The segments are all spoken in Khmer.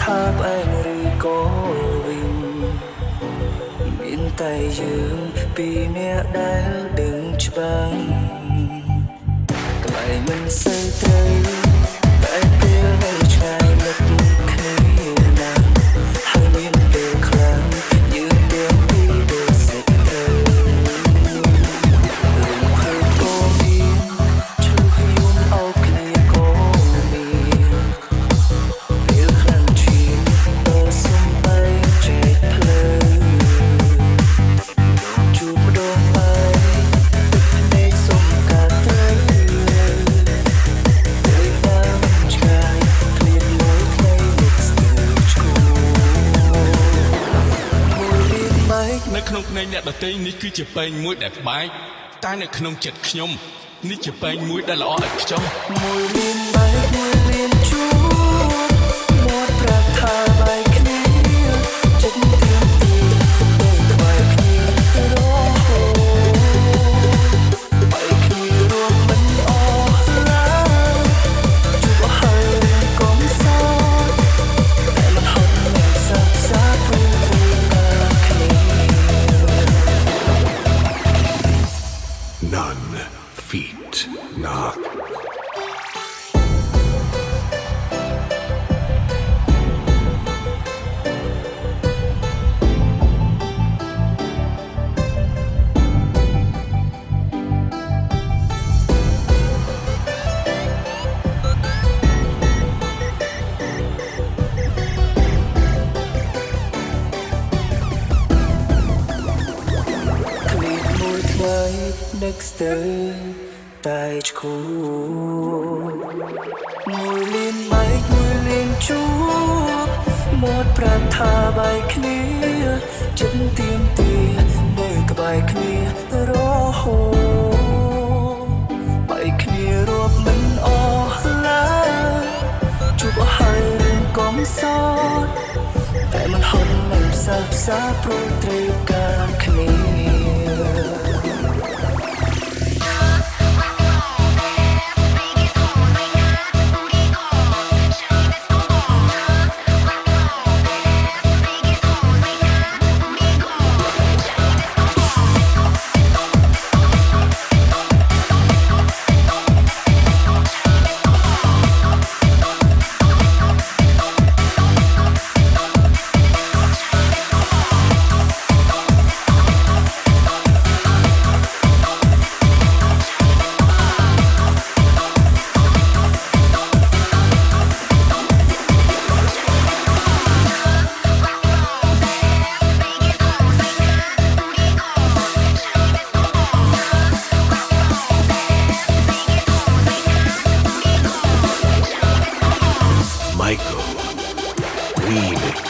ថាផ្អែមឬក៏វិញមានតែយើងពីរនាក់ដែលដឹងច្បាស់កន្លែងមិនសូវត្រូវតែពេលនៅឆ្ងាយនឹកគ្នាណាស់ហើយមានពេលខ្លាំងយើងទាំងពីរដូចសេចក្ដីរឿងព្រឹកក៏មានឆ្លុះយំអោបគ្នាក៏មានពេលខ្លាំងជាងដល់សំបីចែកផ្លូវជួបម្ដងហើយទឹកភ្នែកសុំការត្រូវនៅក្នុងភ្នែកអ្នកដទៃនេះគឺជាពែងមួយដែលបែកតែនៅក្នុងចិត្តខ្ញុំនេះជាពែងមួយដែលល្អឥតខ្ចោះមួយលៀនបែកមួយលៀនជួបមាត់ប្រាប់ថាបែកគ្នាចិត្តទៀមទីដូចក្បែរគ្នារហូតបែកគ្នារួមមិនអស់ឡើយជួបហើយកុំសោតតែមិនហត់មិនសាប់សាព្រោះការគ្នា None feet knock. Next day តែឈូមួយលៀនបែកមួយលៀនជួបមាត់ប្រាប់ថាបែកគ្នាចិត្តទៀមទានៅក្បែរគ្នារហូតបែកគ្នារាប់មិនអស់ឡើយជួបហើយរឿងកំសត់តែមិនហត់មិនផ្សះផ្សាព្រោះត្រូវការគ្នា Michael Remix.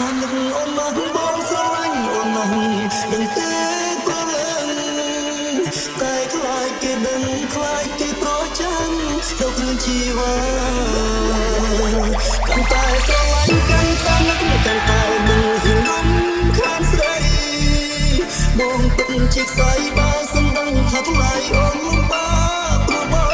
Hãy subscribe cho kênh Ghiền Mì Gõ để không bỏ lỡ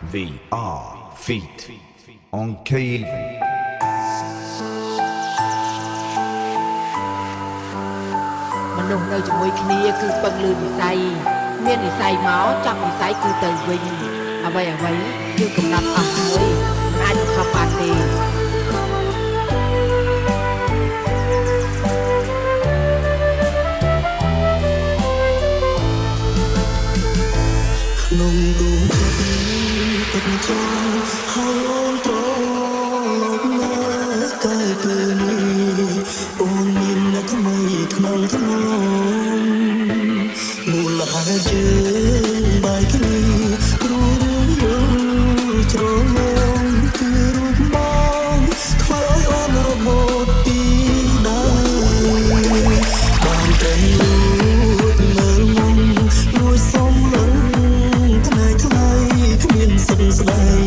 VR feet on Kane មនុស្សនៅជាមួយគ្នាគឺពឹងលើនិស័យមាននិស័យមកចាប់និស័យគឺទៅវិញអ្វីគឺកំណត់អស់ហើយមិនអាចបង្ខំបានទេ ក្នុងដួងចិត្តទឹកចូលហើយអូនត្រឡប់មកកាយគឺនេះអូនមានអ្នកថ្មីក្នុងថ្នមមូលហេតុយើងបែកគ្នាព្រោះរឿងយើងច្រឡំគឺរូបមកធ្វើឲ្យអូនរបូតពីដើមបានតែលួចមើលមុំរួចសុំលឹងថ្លៃគ្មានសិនស្ដី